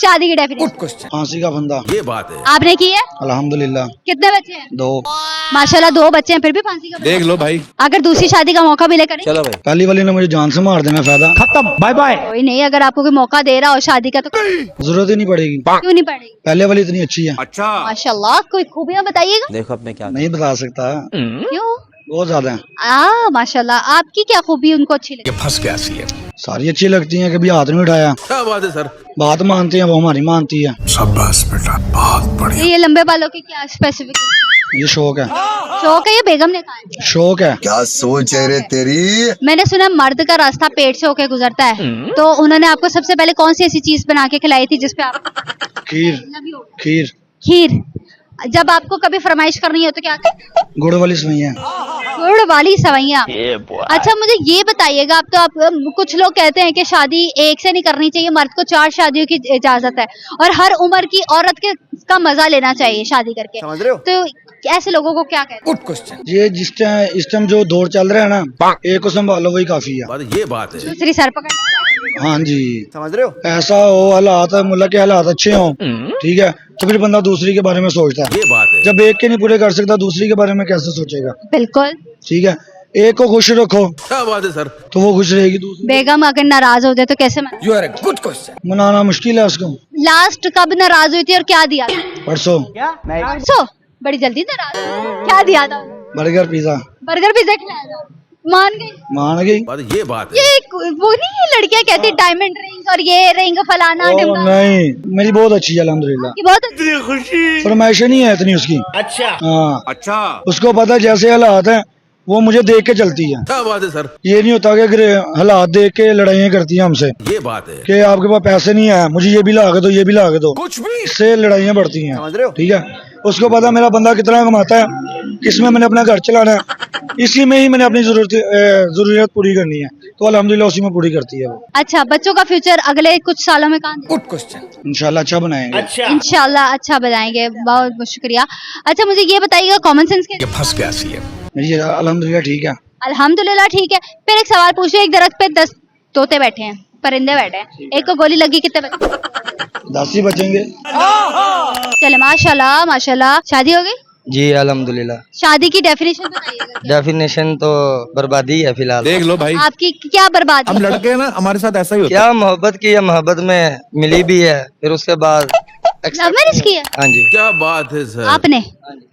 शादी की डेफिनेशन? फांसी का फंदा। ये बात है। आपने की है? अल्हम्दुलिल्लाह। कितने बच्चे हैं? 2। माशाल्लाह 2 बच्चे हैं, फिर भी फांसी का फंदा? देख लो भाई। अगर दूसरी शादी का मौका मिले करें? चलो भाई। पहली वाली ने मुझे जान से मार देना, फायदा खत्म, बाय बाय। कोई नहीं, अगर आपको कोई मौका दे रहा हो शादी का तो जरूरत ही नहीं पड़ेगी। क्यों नहीं पड़ेगी? पहले वाली इतनी अच्छी है। अच्छा। माशाल्लाह, कोई खूबियां बताइएगा। देखो अब मैं क्या नहीं बता सकता, क्यों? बहुत ज्यादा है। माशाल्लाह, आपकी क्या खूबी उनको अच्छी लगी? फंस गया सी है। सारी अच्छी लगती हैं, कभी हाथ नहीं उठाया। क्या बात है सर। बात मानते हैं, वो हमारी मानती है। शाबाश बेटा, बहुत बढ़िया। ये लंबे बालों की क्या स्पेसिफिक ये शौक है। शौक है? ये बेगम ने कहा है। शौक है। क्या सोच है रे तेरी। मैंने सुना मर्द का रास्ता पेट से होके गुजरता है, तो उन्होंने आपको सबसे पहले कौन सी ऐसी चीज बना के खिलाई थी जिसपे आप खीर। खीर। खीर? जब आपको कभी फरमाइश करनी हो तो क्या करते? गुड़ वाली सवैयां। गुड़ वाली सवैयां। अच्छा, मुझे ये बताइएगा, आप तो आप कुछ लोग कहते हैं कि शादी एक से नहीं करनी चाहिए, मर्द को 4 शादियों की इजाजत है और हर उम्र की औरत के का मजा लेना चाहिए शादी करके, समझ रहे हो? तो ऐसे लोगों को क्या कहते हैं? ये इस टाइम जो दौर चल रहा है ना, एक को संभालो वही काफी है। ये बात है। दूसरी सर पकड़। हाँ जी, समझ रहे हो। ऐसा हो हालात, मुल्ला के हालात अच्छे हों, ठीक है, तो फिर बंदा दूसरी के बारे में सोचता है। ये बात है। जब एक के नहीं पूरे कर सकता, दूसरी के बारे में कैसे सोचेगा? बिल्कुल ठीक है, एक को खुश रखो क्या बात है सर। तो वो खुश रहेगी। दूसरी बेगम अगर नाराज हो जाए तो कैसे मना? You are a good question. मनाना मुश्किल है उसको। लास्ट कब नाराज हुई थी और क्या दिया था? परसों परसों? बड़ी जल्दी नाराज हुई। क्या दिया था? Burger pizza. बर्गर पिज्जा खिलाया था, मान गई? मान गई। ये बात है। ये वो नहीं है, लड़कियां कहती डायमंड रिंग और ये रिंग फलाना ओ, ढिमका। नहीं, मेरी बहुत अच्छी है अल्हम्दुलिल्लाह। की बहुत अच्छी। फरमाइशें नहीं है इतनी उसकी। अच्छा। हाँ, अच्छा। उसको पता है जैसे हालात है वो मुझे देख के चलती है। क्या बात है सर। ये नहीं होता कि अगर हालात देख के लड़ाइयाँ करती हैं हमसे ये बात है। कि आपके पास पैसे नहीं है, मुझे ये भी ला के दो, ये भी ला के दो, कुछ भी। इससे लड़ाइयाँ बढ़ती हैं। समझ रहे हो। ठीक है, उसको पता मेरा बंदा कितना कमाता है, किसमें मैंने अपना घर चलाना है, इसी में ही मैंने अपनी जरूरत पूरी करनी है, तो अल्हम्दुलिल्लाह उसी में पूरी करती है वो। अच्छा, बच्चों का फ्यूचर अगले कुछ सालों में कहाँ? Good question. इंशाल्लाह अच्छा बनाएंगे। अच्छा। इंशाल्लाह अच्छा बनाएंगे, बहुत बहुत शुक्रिया। अच्छा, मुझे ये बताइएगा, कॉमन सेंस के फंस गया सी है। जी अल्हम्दुलिल्लाह ठीक है। अल्हम्दुलिल्लाह ठीक है। फिर एक सवाल पूछो, एक दरख्त पे 10 तोते बैठे हैं, परिंदे बैठे हैं, एक को गोली लगी, कितने बचे? 10 ही बचेंगे। चले, माशाल्लाह माशाल्लाह। शादी हो गई? जी अल्हम्दुलिल्लाह। शादी की डेफिनेशन बताइएगा। डेफिनेशन तो बर्बादी है फिलहाल। देख लो भाई। आपकी क्या बर्बाद? हम लड़के हैं ना, हमारे साथ ऐसा ही होता है। क्या मोहब्बत की है, मोहब्बत में मिली भी है, फिर उसके बाद लव मैरिज की है? हाँ जी। क्या बात है सर। आपने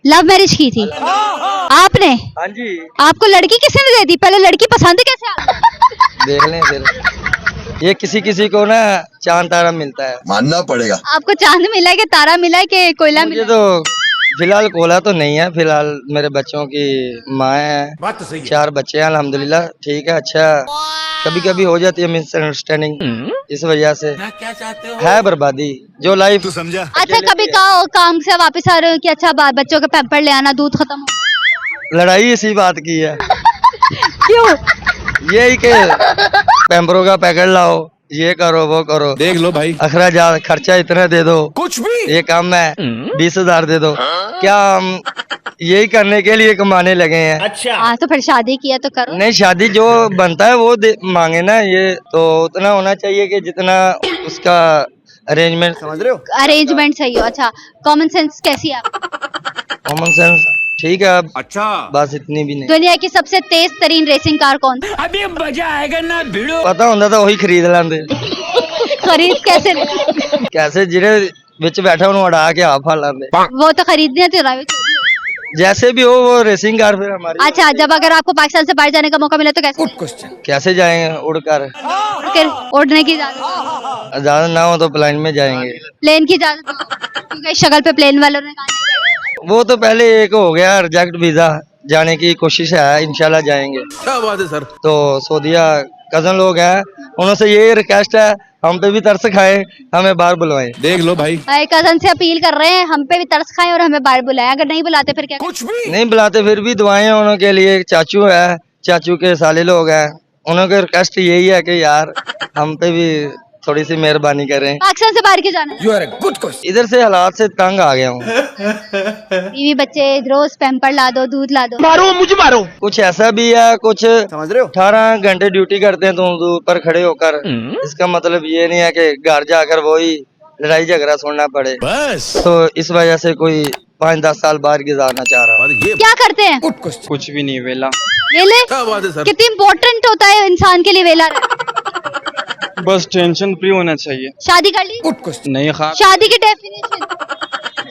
लव मैरिज की थी? आपने? हाँ जी, आपको लड़की किसने दे दी? पहले लड़की पसंद कैसे आ? देख लें फिर। ये किसी किसी को ना चांद तारा मिलता है। मानना पड़ेगा। आपको चांद मिला है कि तारा मिला है कि कोयला मुझे मिला? तो फिलहाल कोला तो नहीं है, फिलहाल मेरे बच्चों की माँ है, बात तो सही है। 4 बच्चे हैं अल्हम्दुलिल्लाह। ठीक है, अच्छा कभी कभी हो जाती है मिसअंडरस्टैंडिंग, इस वजह से क्या चाहते हो? है बर्बादी जो लाइफ। तू समझा। अच्छा, कभी काम से वापस आ रहे हो कि अच्छा बच्चों के पैम्पर ले आना, दूध खत्म हो? लड़ाई इसी बात की है। क्यों? यही के पैम्परों का पैकेट लाओ, ये करो वो करो, देख लो भाई। अखराजात खर्चा इतना दे दो, कुछ भी। ये काम है 20,000 दे दो। क्या हम यही करने के लिए कमाने लगे हैं? अच्छा। हाँ, तो फिर शादी किया तो करो। नहीं, शादी जो बनता है वो मांगे ना, ये तो उतना होना चाहिए कि जितना उसका अरेंजमेंट। समझ रहे हो। अरेंजमेंट सही हो। अच्छा, कॉमन सेंस कैसी है आपकी? कॉमन सेंस ठीक है, अब अच्छा। बस इतनी भी नहीं। दुनिया की सबसे तेज तरीन रेसिंग कार कौन सी? अभी मजा आएगा ना भिड़ो। पता होता तो वही खरीद लेंदे। खरीद कैसे? कैसे जिरे विच बैठा उन्होंने उड़ा के आप लेंदे। वो तो खरीदने तो रहे। जैसे भी हो वो रेसिंग कार फिर हमारी। अच्छा, जब अगर आपको पाकिस्तान से बाहर जाने का मौका मिला तो कैसे? Good question. कैसे जाएंगे? उड़कर। फिर उड़ने की इजाजत? ज्यादा ना हो तो प्लेन में जाएंगे। प्लेन की इजाजत? क्योंकि शक्ल पे प्लेन वालों ने कहा नहीं जाएगा। वो तो पहले एक हो गया रिजेक्ट वीजा, जाने की कोशिश है, इंशाल्लाह जाएंगे। क्या बात है सर। तो सऊदीया कजन लोग हैं, उनसे ये रिक्वेस्ट है हम पे भी तरस खाएं, हमें बाहर बुलवाएं। देख लो भाई। कजन से अपील कर रहे हैं, हम पे भी तरस खाएं और हमें बाहर बुलाएं। अगर नहीं बुलाते फिर क्या? कुछ भी। नहीं बुलाते फिर भी दुआएं उनके लिए। चाचू है, चाचू के साले लोग हैं, उनके रिक्वेस्ट यही है कि यार हम पे भी थोड़ी सी मेहरबानी करें। पाकिस्तान से बाहर क्यों जाना है? You are a good question. इधर से हालात से तंग आ गया हूँ। बीवी बच्चे रोज पैम्पर ला दो, दूध ला दो। मारो मुझे मारो। कुछ ऐसा भी है, कुछ समझ रहे हो। 18 घंटे ड्यूटी करते हैं तुम दूर पर खड़े होकर। इसका मतलब ये नहीं है कि घर जाकर वही लड़ाई झगड़ा छोड़ना पड़े, बस तो इस वजह से कोई 5-10 साल बाहर गुजारना चाह रहा हूँ। ये क्या करते हैं? कुछ भी नहीं, वेला। वेले? क्या बात है सर। कितनी इम्पोर्टेंट होता है इंसान के लिए वेला रहना? बस टेंशन फ्री होना चाहिए। शादी कर ली? नहीं, शादी की डेफिनेशन?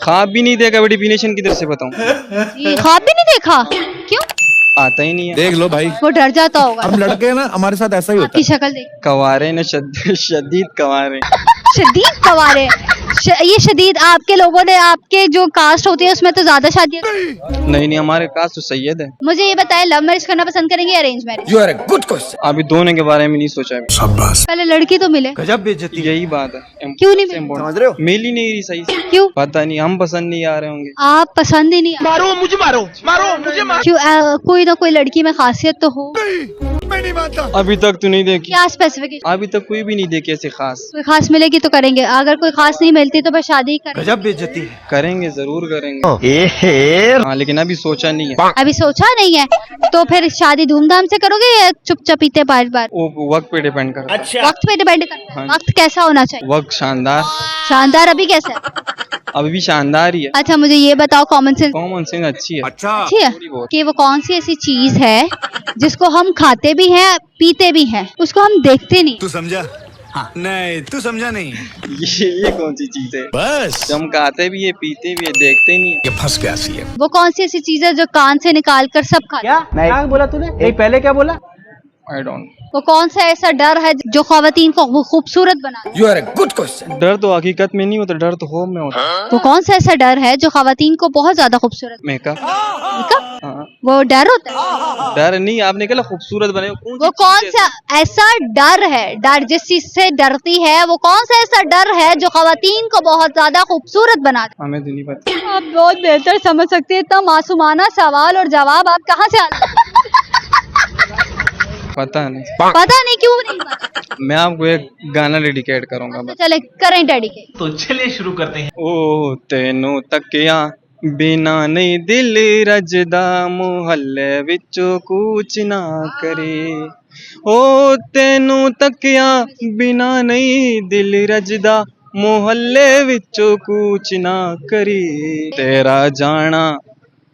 ख्वाब भी नहीं देखा, बड़ी डेफिनेशन किधर से बताऊं? ख्वाब भी नहीं देखा? क्यों? आता ही नहीं है। देख लो भाई, वो डर जाता होगा। हम लड़के ना, हमारे साथ ऐसा ही होता आपकी शक्ल देख, कवारे न शदीद कवारे। शदीद कवारे। ये शदीद आपके लोगों ने, आपके जो कास्ट होती है उसमें तो ज्यादा शादी। नहीं, हमारे कास्ट तो सैयद है। मुझे ये बताएं, लव मैरिज करना पसंद करेंगे या arrange marriage? You are a good question. अभी दोनों के बारे में नहीं सोचा है। शाबाश। पहले लड़की तो मिले, गजब बेइज्जती। यही बात है। क्यों नहीं मिली? समझ रहे हो? मिल ही नहीं रही सही से। क्यों? पता नहीं, हम पसंद नहीं आ रहे होंगे। आप पसंद ही नहीं आए। मारो मुझे, मारो मुझे, मारो। क्यों? कोई ना कोई लड़की में खासियत तो हो। मैं नहीं मानता। अभी तक तो नहीं देखी, क्या स्पेसिफिकेशन? अभी तक कोई भी नहीं देखी ऐसी खास। कोई खास मिलेगी तो करेंगे, अगर कोई खास नहीं मिलती तो बस शादी ही करेंगे। गजब बेइज्जती है। करेंगे, जरूर करेंगे। हाँ, लेकिन अभी सोचा नहीं है। अभी सोचा नहीं है तो फिर शादी धूमधाम से करोगे या चुपचापीते बार बार? वो वक्त पे डिपेंड करता है। वक्त पे डिपेंड करता है। हाँ। वक्त कैसा होना चाहिए? वक्त शानदार, शानदार। अभी कैसा है? अभी भी शानदार ही है। अच्छा मुझे ये बताओ, कॉमन सेंस कॉमन सेंस अच्छी है। अच्छा। अच्छी है थोड़ी बहुत। कि वो कौन सी ऐसी चीज है जिसको हम खाते भी हैं पीते भी हैं, उसको हम देखते नहीं? तू समझा? हाँ। नहीं, तू समझा नहीं। ये कौन सी चीज है? बस जो हम खाते भी है, पीते भी है, देखते ही नहीं है। ये फंस गया सी है। वो कौन सी ऐसी चीज है जो कान से निकाल कर सब खाते हैं? क्या बोला तूने? नहीं, पहले क्या बोला? I don't. वो कौन सा ऐसा डर है जो खवातीन को खूबसूरत बनाता you are a good question. डर तो हकीकत में नहीं होता, डर तो होम में होता है। है? वो कौन सा ऐसा डर है जो खवातीन को बहुत ज्यादा खूबसूरत मेकअप। मेकअप? हाँ, वो डर होता है? डर नहीं, आपने कहा खूबसूरत बने। वो कौन सा ऐसा डर है, डर जिस चीज से डरती है, वो कौन सा ऐसा डर है जो खवातीन को बहुत ज्यादा खूबसूरत बनाता हमें तो नहीं पता। है? आप बहुत बेहतर समझ सकते हैं, इतना मासूमाना सवाल और जवाब आप कहाँ से आते हैं? पता नहीं। पता नहीं, क्यों नहीं पता? मैं आपको एक गाना डेडिकेट करूंगा तो बस। चले करें डेडिकेट। ओ तेनू तकिया बिना नहीं दिल रजदा, मुहल्ले विचों कूच ना करे। ओ तेनू तकिया बिना नहीं दिल रजदा, मुहल्ले विचों कूच ना करी। तेरा जाना,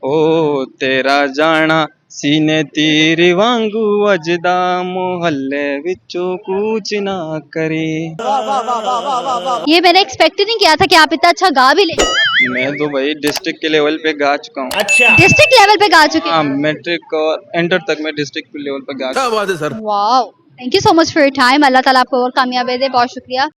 ओ तेरा जाना, सीने तीर वांगू वजदा, मुहल्ले विचों कूच ना करे। ये मैंने एक्सपेक्ट ही नहीं किया था कि आप इतना अच्छा गा भी ले। मैं तो भाई डिस्ट्रिक्ट के लेवल पे गा चुका हूँ। डिस्ट्रिक्ट लेवल पे गा चुके हाँ, हैं? मैट्रिक और इंटर तक मैं डिस्ट्रिक्ट लेवल पे गा चुका हूँ। क्या बात है sir. Wow, thank you so much for your time. Allah ताला आपको और कामयाबी दे। बहुत शुक्रिया।